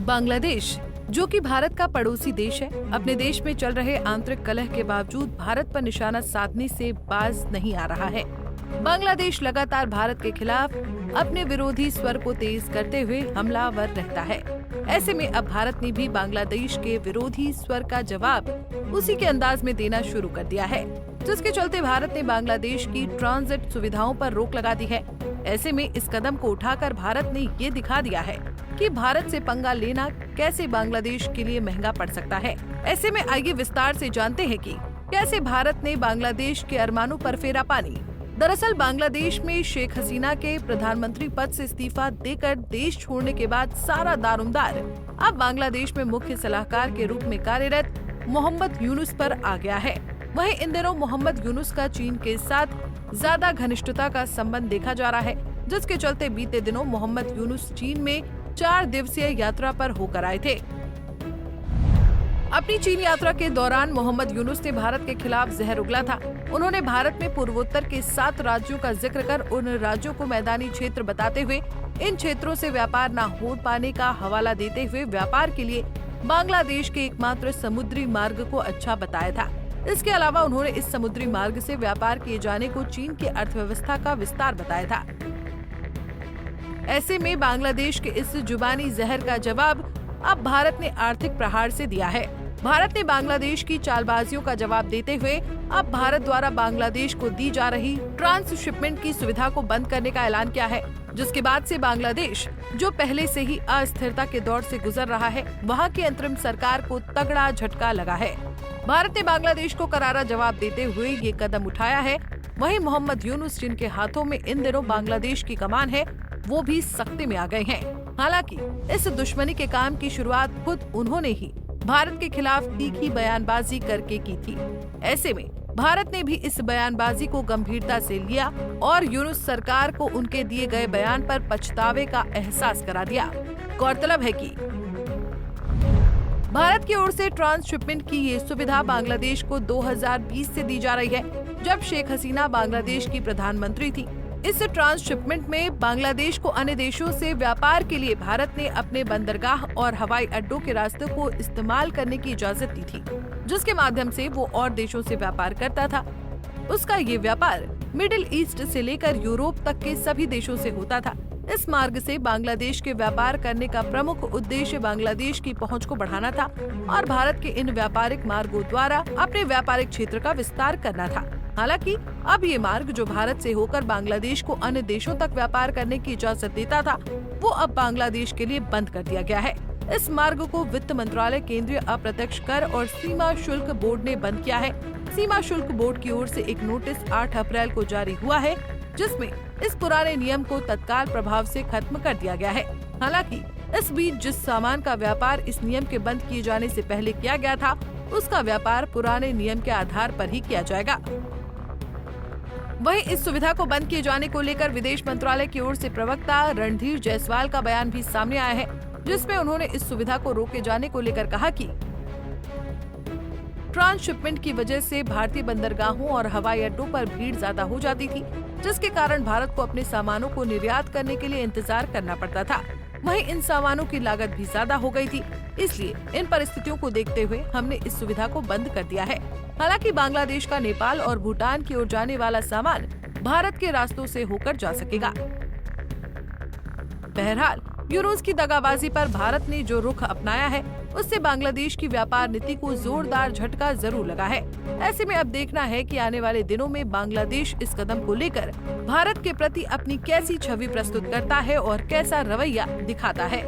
बांग्लादेश, जो कि भारत का पड़ोसी देश है, अपने देश में चल रहे आंतरिक कलह के बावजूद भारत पर निशाना साधने से बाज नहीं आ रहा है। बांग्लादेश लगातार भारत के खिलाफ अपने विरोधी स्वर को तेज करते हुए हमलावर रहता है। ऐसे में अब भारत ने भी बांग्लादेश के विरोधी स्वर का जवाब उसी के अंदाज में देना शुरू कर दिया है, जिसके चलते भारत ने बांग्लादेश की ट्रांजिट सुविधाओं पर रोक लगा दी है। ऐसे में इस कदम को उठाकर भारत ने ये दिखा दिया है कि भारत से पंगा लेना कैसे बांग्लादेश के लिए महंगा पड़ सकता है। ऐसे में आइए विस्तार से जानते हैं कि कैसे भारत ने बांग्लादेश के अरमानों पर फेरा पानी। दरअसल बांग्लादेश में शेख हसीना के प्रधानमंत्री पद से इस्तीफा देकर देश छोड़ने के बाद सारा दारोमदार अब बांग्लादेश में मुख्य सलाहकार के रूप में कार्यरत मोहम्मद यूनुस पर आ गया है। वहीं इन दिनों मोहम्मद यूनुस का चीन के साथ ज्यादा घनिष्ठता का संबंध देखा जा रहा है, जिसके चलते बीते दिनों मोहम्मद यूनुस चीन में 4 दिवसीय यात्रा पर होकर आए थे। अपनी चीन यात्रा के दौरान मोहम्मद यूनुस ने भारत के खिलाफ जहर उगला था। उन्होंने भारत में पूर्वोत्तर के 7 राज्यों का जिक्र कर उन राज्यों को मैदानी क्षेत्र बताते हुए इन क्षेत्रों से व्यापार न हो पाने का हवाला देते हुए व्यापार के लिए बांग्लादेश के एकमात्र समुद्री मार्ग को अच्छा बताया था। इसके अलावा उन्होंने इस समुद्री मार्ग से व्यापार किए जाने को चीन की अर्थव्यवस्था का विस्तार बताया था। ऐसे में बांग्लादेश के इस जुबानी जहर का जवाब अब भारत ने आर्थिक प्रहार से दिया है। भारत ने बांग्लादेश की चालबाजियों का जवाब देते हुए अब भारत द्वारा बांग्लादेश को दी जा रही ट्रांसशिपमेंट की सुविधा को बंद करने का ऐलान किया है, जिसके बाद से बांग्लादेश, जो पहले से ही अस्थिरता के दौर से गुजर रहा है, वहां की अंतरिम सरकार को तगड़ा झटका लगा है। भारत ने बांग्लादेश को करारा जवाब देते हुए ये कदम उठाया है। वहीं मोहम्मद यूनुस, जिनके हाथों में इन दिनों बांग्लादेश की कमान है, वो भी सख्ते में आ गए हैं। हालांकि इस दुश्मनी के काम की शुरुआत खुद उन्होंने ही भारत के खिलाफ तीखी बयानबाजी करके की थी। ऐसे में भारत ने भी इस बयानबाजी को गंभीरता से लिया और यूनुस सरकार को उनके दिए गए बयान पर पछतावे का एहसास करा दिया। गौरतलब है कि भारत की ओर से ट्रांसशिपमेंट की ये सुविधा बांग्लादेश को 2020 से दी जा रही है, जब शेख हसीना बांग्लादेश की प्रधानमंत्री थी। इस ट्रांसशिपमेंट में बांग्लादेश को अन्य देशों से व्यापार के लिए भारत ने अपने बंदरगाह और हवाई अड्डों के रास्तों को इस्तेमाल करने की इजाजत दी थी, जिसके माध्यम से वो और देशों से व्यापार करता था। उसका ये व्यापार मिडिल ईस्ट से लेकर यूरोप तक के सभी देशों से होता था। इस मार्ग से बांग्लादेश के व्यापार करने का प्रमुख उद्देश्य बांग्लादेश की पहुंच को बढ़ाना था और भारत के इन व्यापारिक मार्गों द्वारा अपने व्यापारिक क्षेत्र का विस्तार करना था। हालांकि अब ये मार्ग, जो भारत से होकर बांग्लादेश को अन्य देशों तक व्यापार करने की इजाजत देता था, वो अब बांग्लादेश के लिए बंद कर दिया गया है। इस मार्ग को वित्त मंत्रालय, केंद्रीय अप्रत्यक्ष कर और सीमा शुल्क बोर्ड ने बंद किया है। सीमा शुल्क बोर्ड की ओर से एक नोटिस 8 अप्रैल को जारी हुआ है, जिसमें इस पुराने नियम को तत्काल प्रभाव से खत्म कर दिया गया है। हालांकि इस बीच जिस सामान का व्यापार इस नियम के बंद किए जाने से पहले किया गया था, उसका व्यापार पुराने नियम के आधार पर ही किया जाएगा। वहीं इस सुविधा को बंद किए जाने को लेकर विदेश मंत्रालय की ओर से प्रवक्ता रणधीर जायसवाल का बयान भी सामने आया है, जिसमें उन्होंने इस सुविधा को रोके जाने को लेकर कहा कि ट्रांसशिपमेंट की वजह से भारतीय बंदरगाहों और हवाई अड्डों पर भीड़ ज्यादा हो जाती थी, जिसके कारण भारत को अपने सामानों को निर्यात करने के लिए इंतजार करना पड़ता था। वहीं इन सामानों की लागत भी ज्यादा हो गई थी, इसलिए इन परिस्थितियों को देखते हुए हमने इस सुविधा को बंद कर दिया है। हालांकि बांग्लादेश का नेपाल और भूटान की ओर जाने वाला सामान भारत के रास्तों से होकर जा सकेगा। बहरहाल यूनुस की दगाबाजी पर भारत ने जो रुख अपनाया है, उससे बांग्लादेश की व्यापार नीति को जोरदार झटका जरूर लगा है। ऐसे में अब देखना है कि आने वाले दिनों में बांग्लादेश इस कदम को लेकर भारत के प्रति अपनी कैसी छवि प्रस्तुत करता है और कैसा रवैया दिखाता है।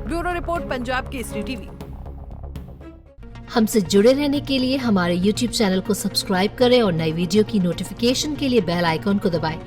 Bureau report, Punjab Kesari TV. हमसे जुड़े रहने के लिए हमारे YouTube चैनल को सब्सक्राइब करें और नई वीडियो की नोटिफिकेशन के लिए बेल आइकॉन को दबाएं।